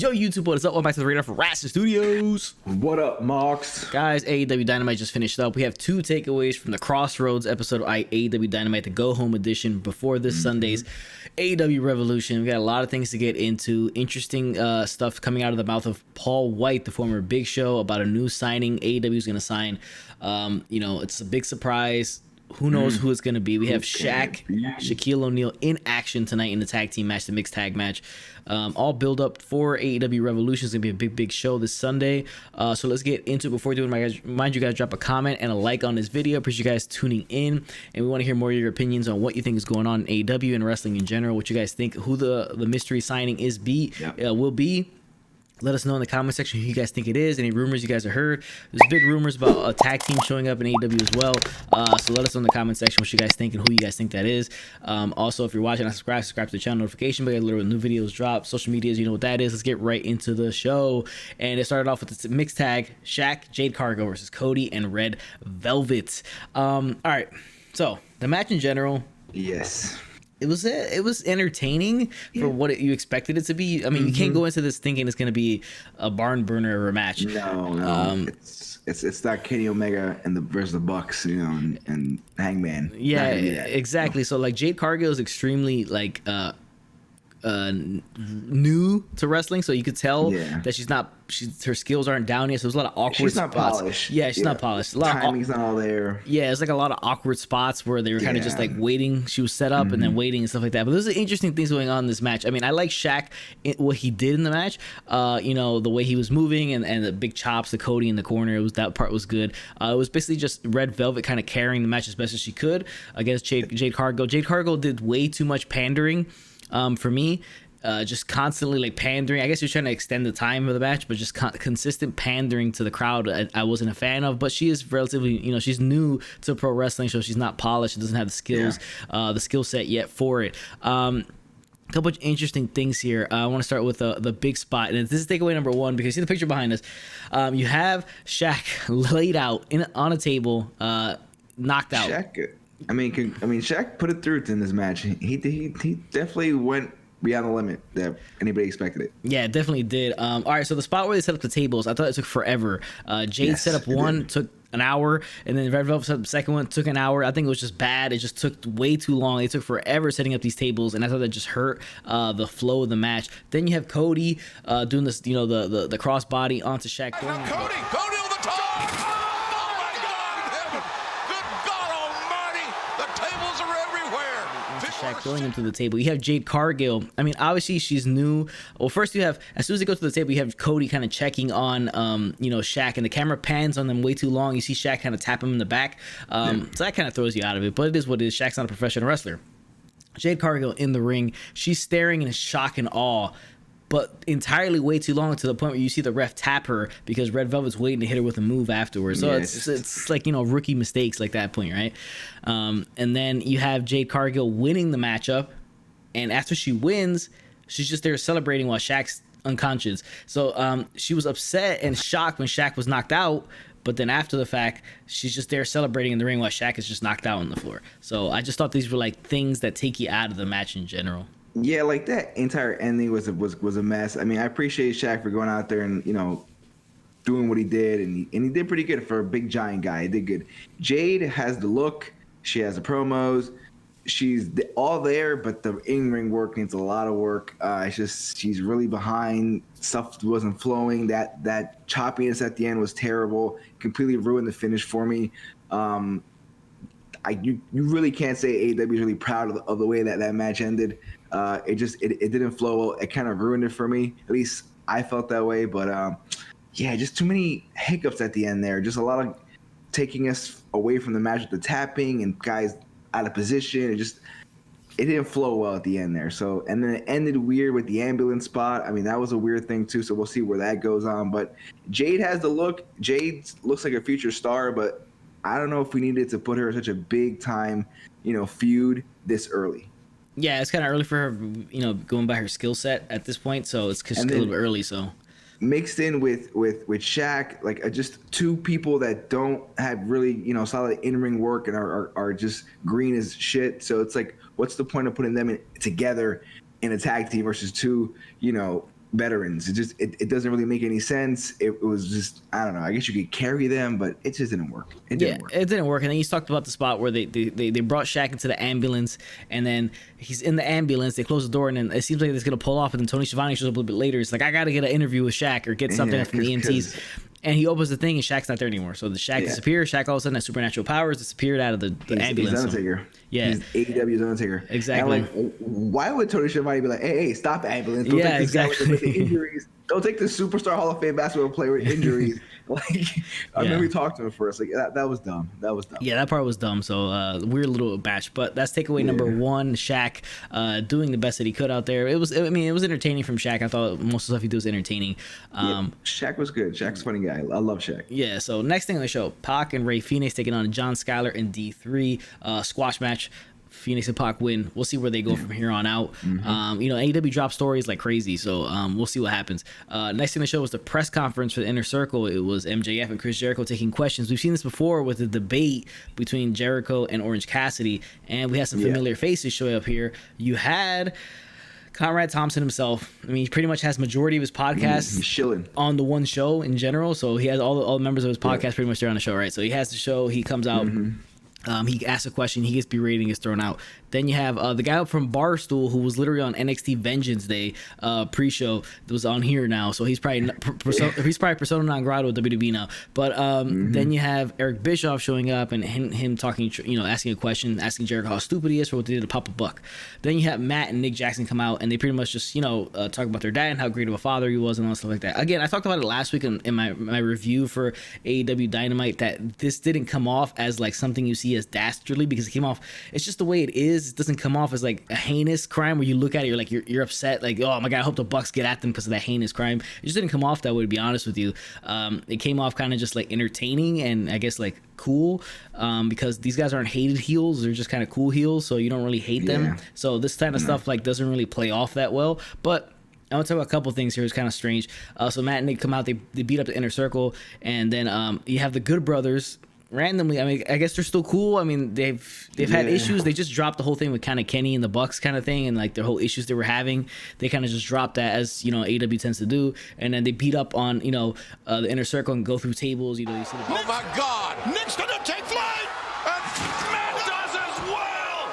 Yo, YouTube, what is up? Welcome back to the radar for Rasslin Studios. What up, Marks? Guys, AEW Dynamite just finished up. We have two takeaways from the Crossroads episode of AEW Dynamite, the Go Home edition, before this Sunday's AEW Revolution. We got a lot of things to get into. Interesting stuff coming out of the mouth of Paul Wight, the former Big Show, about a new signing AEW is going to sign. It's a big surprise. Who knows who it's going to be? We have Shaq, Shaquille O'Neal in action tonight in the tag team match, the mixed tag match. All build up for AEW Revolution. It's going to be a big show this Sunday. So let's get into it. Before we do it, mind you guys drop a comment and a like on this video. Appreciate you guys tuning in. And we want to hear more of your opinions on what you think is going on in AEW and wrestling in general. What you guys think, who the mystery signing will be. Let us know in the comment section who you guys think it is. Any rumors you guys have heard. There's big rumors about a tag team showing up in AEW as well. So let us know in the comment section what you guys think and who you guys think that is. Also, if you're watching, subscribe to the channel notification bell. Literally new videos drop. Social medias, you know what that is. Let's get right into the show. And it started off with the mixed tag: Shaq, Jade Cargil versus Cody and Red Velvet. All right. So the match in general. Yes. It was entertaining for what you expected it to be. I mean, you can't go into this thinking it's going to be a barn burner or a match. No. It's not Kenny Omega versus the Bucks, and Hangman. Yeah, exactly. So like Jade Cargill is extremely like new to wrestling, so you could tell that her skills aren't down yet. So there's a lot of awkward she's spots. Not polished. Yeah, she's not polished. A lot timing's not all there. Yeah, it's like a lot of awkward spots where they were kind of just like waiting. She was set up and then waiting and stuff like that. But there's interesting things going on in this match. I mean, I like Shaq, what he did in the match. The way he was moving and the big chops to Cody in the corner. That part was good. It was basically just Red Velvet kind of carrying the match as best as she could against Jade Cargill. Jade Cargill did way too much pandering. For me, just constantly like pandering. I guess you're trying to extend the time of the match, but just consistent pandering to the crowd I wasn't a fan of. But she is relatively, she's new to pro wrestling, so she's not polished. She doesn't have the skills, the skill set yet for it. A couple of interesting things here. I want to start with the big spot, and this is takeaway number one because you see the picture behind us. You have Shaq laid out on a table, knocked out. Shaq put it through in this match. He definitely went beyond the limit that anybody expected it. Yeah, it definitely did. All right, so the spot where they set up the tables, I thought it took forever. Jade set up one, took an hour, and then Red Velvet set up the second one, took an hour. I think it was just bad. It just took way too long. They took forever setting up these tables, and I thought that just hurt the flow of the match. Then you have Cody doing this, the crossbody onto Shaq. Cody on the top! Shaq throwing him to the table. You have Jade Cargill. I mean, obviously she's new. Well, first you have, as soon as they go to the table, you have Cody kind of checking on, Shaq, and the camera pans on them way too long. You see Shaq kind of tap him in the back. So that kind of throws you out of it, but it is what it is. Shaq's not a professional wrestler. Jade Cargill in the ring. She's staring in shock and awe, but entirely way too long to the point where you see the ref tap her because Red Velvet's waiting to hit her with a move afterwards. So it's like, rookie mistakes like that point, right? And then you have Jade Cargill winning the matchup, and after she wins, she's just there celebrating while Shaq's unconscious. So she was upset and shocked when Shaq was knocked out, but then after the fact, she's just there celebrating in the ring while Shaq is just knocked out on the floor. So I just thought these were like things that take you out of the match in general. Yeah, like that entire ending was a mess. I mean, I appreciate Shaq for going out there and doing what he did, and he did pretty good for a big giant guy. He did good. Jade has the look, she has the promos, she's all there, but the in-ring work needs a lot of work. She's really behind. Stuff wasn't flowing. That choppiness at the end was terrible. Completely ruined the finish for me. You really can't say AEW is really proud of the way that match ended. It didn't flow well. It kind of ruined it for me. At least I felt that way. But just too many hiccups at the end there. Just a lot of taking us away from the match with the tapping and guys out of position. It didn't flow well at the end there. So, and then it ended weird with the ambulance spot. I mean, that was a weird thing too. So we'll see where that goes on. But Jade has the look. Jade looks like a future star, but I don't know if we needed to put her in such a big time, feud this early. Yeah, it's kind of early for her, going by her skill set at this point. So it's just a little bit early. So mixed in with Shaq, like just two people that don't have really solid in-ring work and are just green as shit. So it's like, what's the point of putting them together in a tag team versus two veterans. It doesn't really make any sense. It was just, I don't know. I guess you could carry them, but it just didn't work. It didn't work. And then you talked about the spot where they brought Shaq into the ambulance, and then he's in the ambulance. They close the door, and then it seems like it's gonna pull off. And then Tony Schiavone shows up a little bit later. It's like, I gotta get an interview with Shaq or get something from the EMTs. And he opens the thing, and Shaq's not there anymore. So the Shaq disappears. Shaq all of a sudden has supernatural powers, disappeared out of the ambulance. He's Undertaker. Yeah. He's AEW's Undertaker. Exactly. And I'm like, why would Tony Schiavone be like, hey, stop the ambulance. Don't take this guy with the injuries. Don't take the superstar Hall of Fame basketball player with injuries. I remember we talked to him first. Like, that was dumb. Yeah, that part was dumb. So weird little batch. But that's takeaway number one. Shaq doing the best that he could out there. It was entertaining from Shaq. I thought most of the stuff he did was entertaining. Shaq was good. Shaq's a funny guy. I love Shaq. Yeah. So next thing on the show, Pac and Rey Fenix taking on John Skyler and D3 squash match. Phoenix and Pac win. We'll see where they go from here on out. AEW drop stories like crazy, so we'll see what happens. Next thing on the show was the press conference for the Inner Circle. It was MJF and Chris Jericho taking questions. We've seen this before with the debate between Jericho and Orange Cassidy, and we had some familiar faces show up here. You had Conrad Thompson himself. I mean, he pretty much has majority of his podcast on the one show in general, so he has all the members of his podcast pretty much there on the show, right? So he has the show. He comes out. He asks a question, he gets berated and gets thrown out. Then you have the guy up from Barstool who was literally on NXT Vengeance Day pre-show that was on here now, so he's probably persona non grata with WWE now. But then you have Eric Bischoff showing up and him talking, asking a question, asking Jericho how stupid he is for what they did to Papa Buck. Then you have Matt and Nick Jackson come out and they pretty much just talk about their dad and how great of a father he was and all stuff like that. Again, I talked about it last week in my review for AEW Dynamite that this didn't come off as like something you see as dastardly, because it came off, it's just the way it is. It doesn't come off as like a heinous crime where you look at it, you're like you're upset, like, oh my god, I hope the Bucks get at them because of that heinous crime. It just didn't come off that way, to be honest with you. It came off kind of just like entertaining and I guess like cool, because these guys aren't hated heels, they're just kind of cool heels, so you don't really hate them. So this kind of stuff like doesn't really play off that well. But I want to talk about a couple things here. It's kind of strange. So Matt and Nick come out, they beat up the Inner Circle, and then you have the Good Brothers randomly. I mean, I guess they're still cool. I mean, they've had issues. They just dropped the whole thing with kind of Kenny and the Bucks kind of thing, and like their whole issues they were having. They kind of just dropped that, as AEW tends to do, and then they beat up on the Inner Circle and go through tables. You see the oh my God! Nick's gonna take flight, and Matt does as well.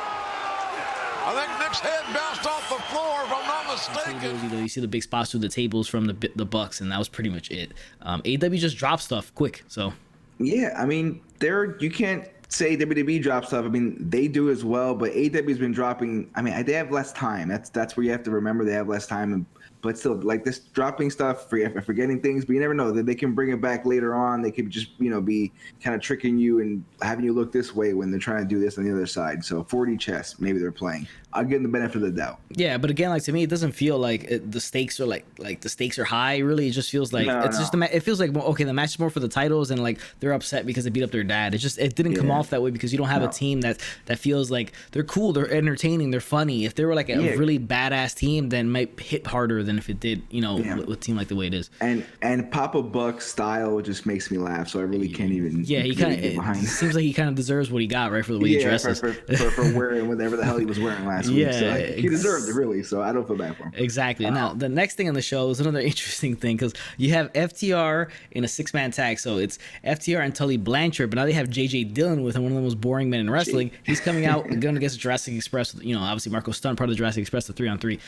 I think Nick's head bounced off the floor, if I'm not mistaken. Tables, you see the big spots through the tables from the Bucks, and that was pretty much it. AEW just dropped stuff quick, so. Yeah, I mean, you can't say WWE drops stuff. I mean, they do as well, but AEW's been dropping. I mean, they have less time. That's where you have to remember they have less time. But still, like this dropping stuff, forgetting things, but you never know that they can bring it back later on. They could just, be kind of tricking you and having you look this way when they're trying to do this on the other side. So 4D chess, maybe they're playing. I'll give them the benefit of the doubt. Yeah, but again, like to me, it doesn't feel like the stakes are like the stakes are high. Really, it just feels like it feels like okay, the match is more for the titles, and like they're upset because they beat up their dad. It didn't come off that way because you don't have a team that feels like they're cool, they're entertaining, they're funny. If they were like a really badass team, then it might hit harder than if it did, with a team like the way it is. And Papa Buck's style just makes me laugh, so I really can't even. Yeah, it seems like he kind of deserves what he got, right, for the way he dresses. for wearing whatever the hell he was wearing last week. So he deserved it, really, so I don't feel bad for him. Exactly. Now, the next thing on the show is another interesting thing, because you have FTR in a 6-man tag, so it's FTR and Tully Blanchard, but now they have JJ Dillon with him, one of the most boring men in wrestling. He's coming out and going against Jurassic Express, obviously Marco Stunt, part of the Jurassic Express, the 3-on-3.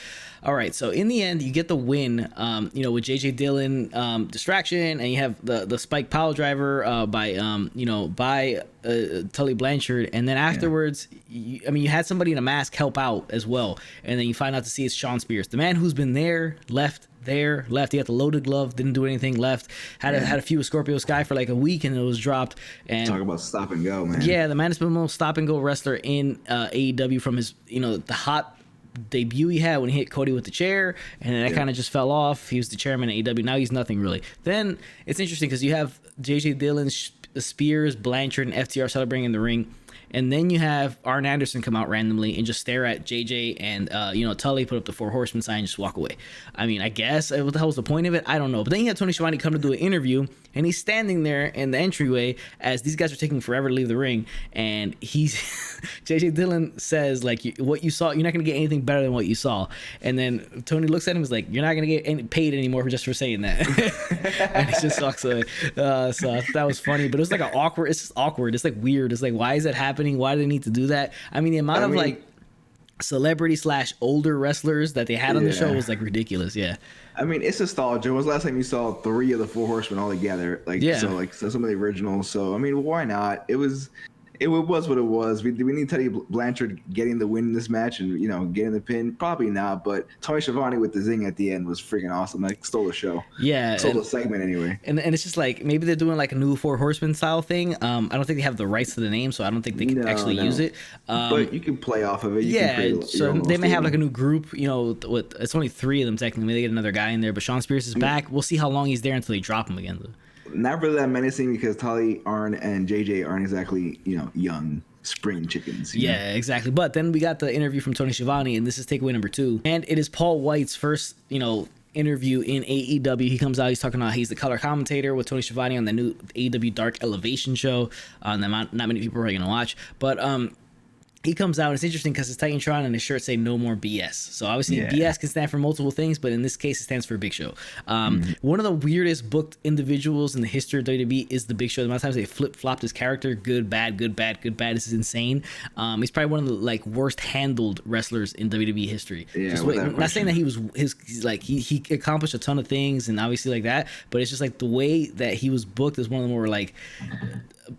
All right, so in the end, you get the win, with JJ Dillon distraction, and you have the Spike Pile Driver by Tully Blanchard, and then afterwards, you had somebody in a mask help out as well, and then you find out to see it's Sean Spears, the man who's been there, left. He had the loaded glove, didn't do anything, left. Had a few with Scorpio Sky for like a week, and it was dropped. And talk about stop and go, man. Yeah, the man has been the most stop and go wrestler in AEW from his the hot debut he had when he hit Cody with the chair, and then that kind of just fell off. He was the chairman at AEW. Now he's nothing really. Then it's interesting because you have JJ Dillon, Spears, Blanchard, and FTR celebrating in the ring. And then you have Arn Anderson come out randomly and just stare at JJ and, Tully, put up the 4 Horsemen sign and just walk away. I mean, I guess, what the hell was the point of it? I don't know. But then you have Tony Schiavone come to do an interview, and he's standing there in the entryway as these guys are taking forever to leave the ring. And he's JJ Dillon says like what you saw, you're not gonna get anything better than what you saw. And then Tony looks at him and is like, you're not gonna get paid anymore just for saying that. And he just walks away. So I thought that was funny, but it was like awkward. It's just awkward. It's like weird. It's like, why is that happening? Why do they need to do that? I mean, the amount of like celebrity / older wrestlers that they had on the show was like ridiculous. Yeah. I mean, it's nostalgia. When was the last time you saw 3 of the 4 Horsemen all together? So some of the originals. So I mean, why not? It was what it was. We need Teddy Blanchard getting the win in this match and getting the pin. Probably not, but Tony Schiavone with the zing at the end was freaking awesome. Like stole the show. Yeah, stole the segment anyway. And it's just like maybe they're doing like a new 4 Horsemen style thing. I don't think they have the rights to the name, so I don't think they can actually use it. But you can play off of it. So they may have like a new group. It's only 3 of them technically. Maybe they get another guy in there, but Sean Spears is back. We'll see how long he's there until they drop him again. Though. Not really that menacing because Tully, Arn, and JJ aren't exactly, young spring chickens. Yeah, exactly. But then we got the interview from Tony Schiavone, and this is takeaway number 2. And it is Paul Wight's first, interview in AEW. He comes out, he's talking about he's the color commentator with Tony Schiavone on the new AEW Dark Elevation show. That not many people are going to watch. But he comes out, and it's interesting because his Titantron and his shirt say "No More BS." So obviously, BS can stand for multiple things, but in this case, it stands for Big Show. One of the weirdest booked individuals in the history of WWE is the Big Show. The amount of times they flip-flopped his character, good, bad, good, bad, good, bad. This is insane. He's probably one of the worst handled wrestlers in WWE history. Yeah, not saying that he accomplished a ton of things and obviously like that, but it's just like the way that he was booked is one of the more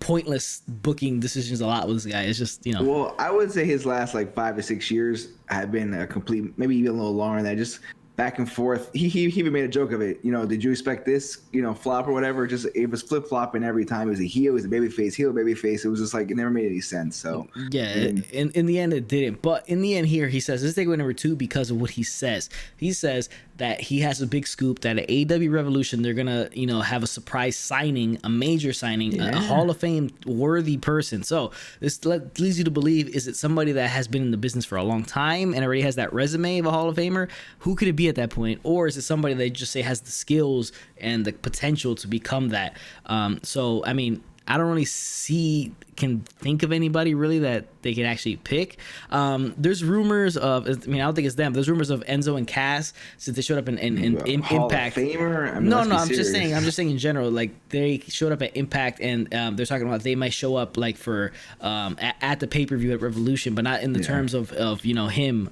pointless booking decisions a lot with this guy. It's just Well, I would say his last 5 to 6 years have been a complete, maybe even a little longer than that. Just back and forth. He even made a joke of it. Did you expect this? Flop or whatever. Just it was flip flopping every time. It was a heel, it was a baby face, heel, baby face. It was just it never made any sense. So yeah, in the end it didn't. But in the end here, he says this is takeaway number 2 because of what he says. He says that he has a big scoop that at AEW Revolution they're gonna have a surprise signing, a major signing, a Hall of Fame worthy person. So this leads you to believe, is it somebody that has been in the business for a long time and already has that resume of a Hall of Famer? Who could it be at that point? Or is it somebody that just say has the skills and the potential to become that? So I mean, I don't really can think of anybody really that they can actually pick. There's rumors of, I don't think it's them, but there's rumors of Enzo and Cass since they showed up in Hall Impact. Of Famer? No, I'm just saying in general, they showed up at Impact and they're talking about they might show up for at the pay-per-view at Revolution, but not in the terms of him,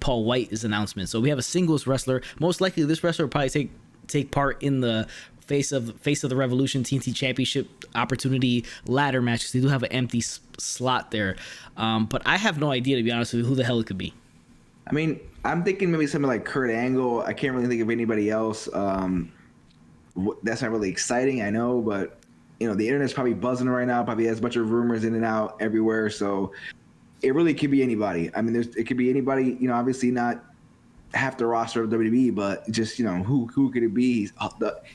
Paul White's announcement. So we have a singles wrestler. Most likely this wrestler will probably take part in the face of the Revolution TNT Championship opportunity ladder match because they do have an empty slot there. But I have no idea, to be honest with you, who the hell it could be. I mean, I'm thinking maybe something like Kurt Angle. I can't really think of anybody else. That's not really exciting, I know, but the internet's probably buzzing right now. Probably has a bunch of rumors in and out everywhere. So it really could be anybody. I mean, it could be anybody. Obviously not half the roster of WWE, but just who could it be?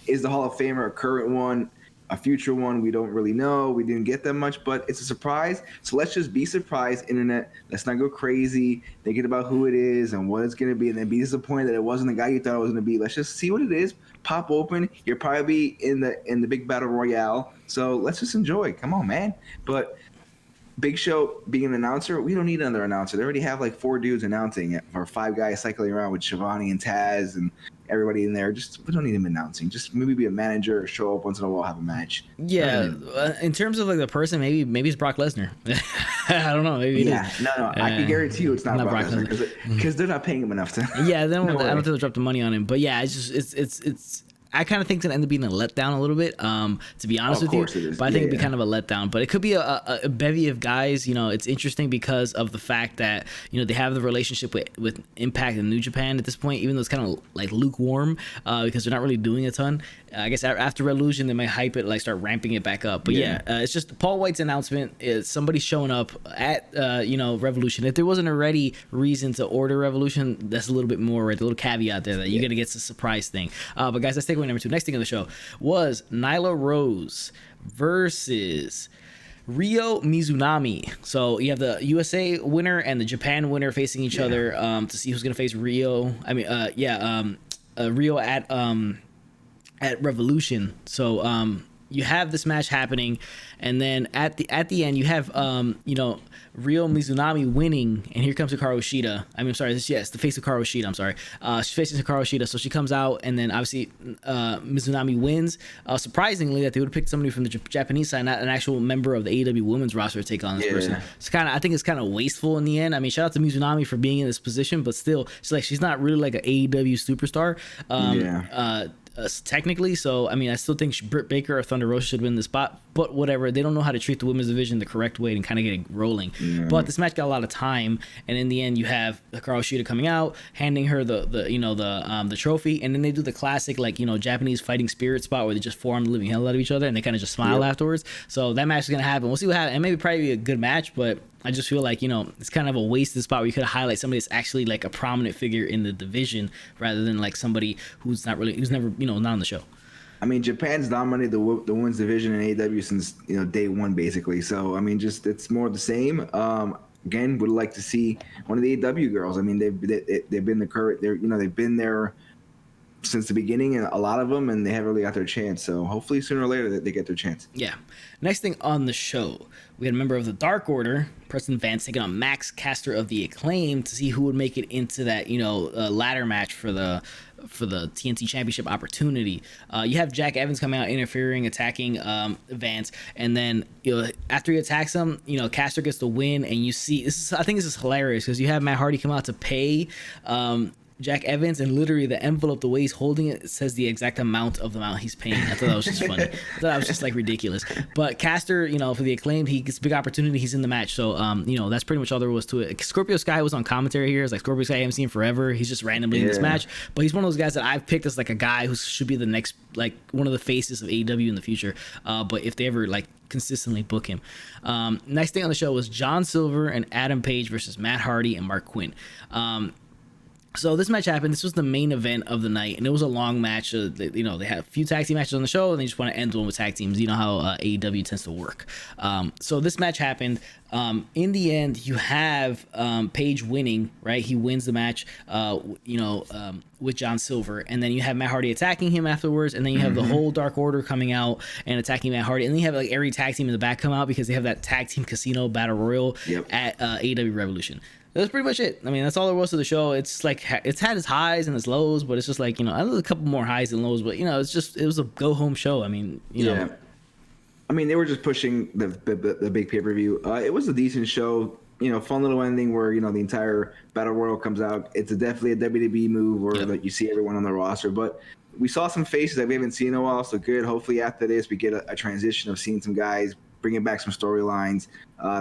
Is the Hall of Famer a current one, a future one? We don't really know. We didn't get that much, but it's a surprise. So let's just be surprised, internet. Let's not go crazy thinking about who it is and what it's gonna be, and then be disappointed that it wasn't the guy you thought it was gonna be. Let's just see what it is. Pop open. You'll probably be in the big battle royale. So let's just enjoy. Come on, man. But Big Show being an announcer, we don't need another announcer. They already have 4 dudes announcing it, or 5 guys cycling around with Schiavone and Taz and everybody in there. We don't need him announcing. Just maybe be a manager or show up once in a while, have a match. Yeah, in terms of the person, maybe it's Brock Lesnar. I don't know. Maybe no. I can guarantee you it's not Brock Lesnar because they're not paying him enough to. Yeah, I don't think they'll drop the money on him. But yeah, it's. I kind of think it's going to end up being a letdown a little bit, to be honest with you. Of course it is. But I think it'd be kind of a letdown. But it could be a bevy of guys. It's interesting because of the fact that, they have the relationship with Impact and New Japan at this point, even though it's kind of lukewarm because they're not really doing a ton. I guess after Revolution, they might hype it, start ramping it back up. But it's just Paul White's announcement is somebody showing up at, Revolution. If there wasn't already reason to order Revolution, that's a little bit more, right? The little caveat there that you're going to get the surprise thing. But guys, let's take away number 2. Next thing on the show was Nyla Rose versus Ryo Mizunami. So you have the USA winner and the Japan winner facing each other to see who's going to face Ryo. Ryo at Revolution. So you have this match happening, and then at the end you have Ryo Mizunami winning, and here comes Hikaru Shida. The face of Hikaru Shida. I'm sorry. She's facing Hikaru Shida, so she comes out, and then obviously Mizunami wins. Surprisingly, that they would have picked somebody from the Japanese side, not an actual member of the AEW women's roster, to take on this person. It's I think it's kind of wasteful in the end. I mean, shout out to Mizunami for being in this position, but still, she's not really like an AEW superstar. Technically, so I mean, I still think Britt Baker or Thunder Rosa should win the spot, but whatever. They don't know how to treat the women's division the correct way and kind of get it rolling. But this match got a lot of time, and in the end, you have Hikaru Shida coming out, handing her the trophy, and then they do the classic Japanese fighting spirit spot where they just forearm the living hell out of each other and they kind of just smile afterwards. So that match is gonna happen. We'll see what happens, and maybe probably be a good match, but I just feel like it's kind of a wasted spot where you could highlight somebody that's actually like a prominent figure in the division rather than like somebody who's never not on the show. I mean, Japan's dominated the women's division in AEW since day one basically. So I mean, just it's more of the same. Again, would like to see one of the AEW girls. I mean, they've been they've been there since the beginning, and a lot of them, and they haven't really got their chance. So hopefully sooner or later they get their chance. Yeah. Next thing on the show, we had a member of the Dark Order, Preston Vance, taking on Max Caster of the Acclaim to see who would make it into that ladder match for the TNT Championship opportunity. You have Jack Evans coming out, interfering, attacking Vance, and then after he attacks him, Caster gets the win, and you see I think this is hilarious because you have Matt Hardy come out to pay Jack Evans, and literally the envelope, the way he's holding it, says the exact amount of the amount he's paying. I thought that was just funny. I thought that was just ridiculous. But Caster, for the Acclaimed, he gets a big opportunity. He's in the match. So, that's pretty much all there was to it. Scorpio Sky was on commentary here. It's like Scorpio Sky I haven't seen forever. He's just randomly in this match. But he's one of those guys that I've picked as like a guy who should be the next, one of the faces of AEW in the future. But if they ever consistently book him. Next thing on the show was John Silver and Adam Page versus Matt Hardy and Mark Quinn. So this match happened. This was the main event of the night, and it was a long match. They had a few tag team matches on the show, and they just want to end one with tag teams. You know how AEW tends to work. So this match happened. In the end, you have Page winning, right? He wins the match, with John Silver, and then you have Matt Hardy attacking him afterwards, and then you have the whole Dark Order coming out and attacking Matt Hardy, and then you have every tag team in the back come out because they have that tag team casino battle royal at AEW Revolution. That's pretty much it. I mean, that's all there was to the show. It's it's had its highs and its lows, but it's just I know a couple more highs and lows, but it was a go home show. I mean, know. I mean, they were just pushing the big pay per view. It was a decent show. Fun little ending where the entire battle royal comes out. It's definitely a WWE move where you see everyone on the roster, but we saw some faces that we haven't seen in a while. So good. Hopefully after this we get a transition of seeing some guys bringing back some storylines,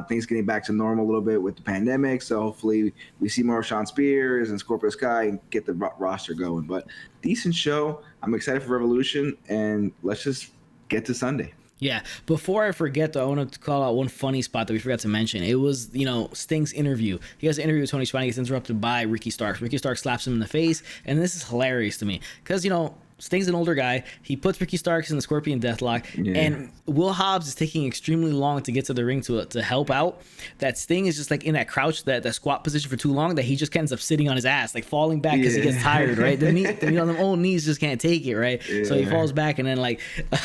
things getting back to normal a little bit with the pandemic. So hopefully we see more of Sean Spears and Scorpio Sky and get the roster going. But decent show. I'm excited for Revolution, and let's just get to Sunday. Yeah. Before I forget, though, I want to call out one funny spot that we forgot to mention. It was, Sting's interview. He has an interview with Tony Schiavone. He gets interrupted by Ricky Starks. Ricky Starks slaps him in the face, and this is hilarious to me because, Sting's an older guy. He puts Ricky Starks in the Scorpion Deathlock, and Will Hobbs is taking extremely long to get to the ring to help out. That Sting is just in that crouch, that squat position for too long that he just ends up sitting on his ass, falling back because he gets tired, right? The old knees just can't take it, right? Yeah. So he falls back, and then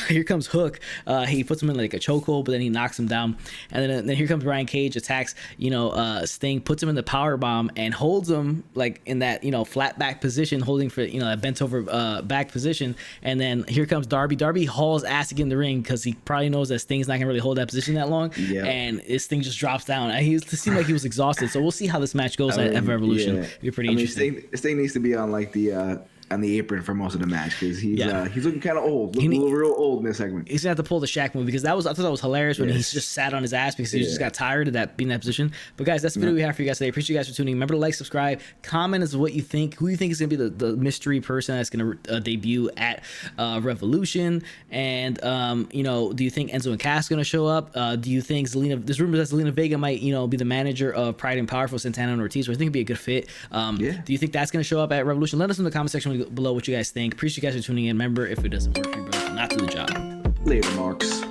here comes Hook. He puts him in a chokehold, but then he knocks him down, and then here comes Brian Cage, attacks Sting, puts him in the power bomb, and holds him in that flat back position, holding for that bent over back position. And then here comes Darby. Darby hauls ass again in the ring because he probably knows that Sting's not gonna really hold that position that long. Yeah. And his Sting just drops down. It seemed like he was exhausted. So we'll see how this match goes at Revolution. Yeah. It'll be pretty interesting. Sting needs to be on on the apron for most of the match because he's looking kind of old, looking real old in this segment. He's gonna have to pull the Shaq move because I thought that was hilarious when he just sat on his ass because he just got tired of being in that position. But guys, that's the video we have for you guys today. Appreciate you guys for tuning in. Remember to like, subscribe, comment as to what you think, who you think is gonna be the mystery person that's gonna debut at Revolution, and do you think Enzo and Cass gonna show up? Do you think there's rumors that Zelina Vega might be the manager of Pride and Power for Santana and Ortiz, so I think it'd be a good fit. Do you think that's gonna show up at Revolution? Let us know in the comment section below what you guys think. Appreciate you guys for tuning in. Remember, if it doesn't work for you, brother, not do the job. Later, Marks.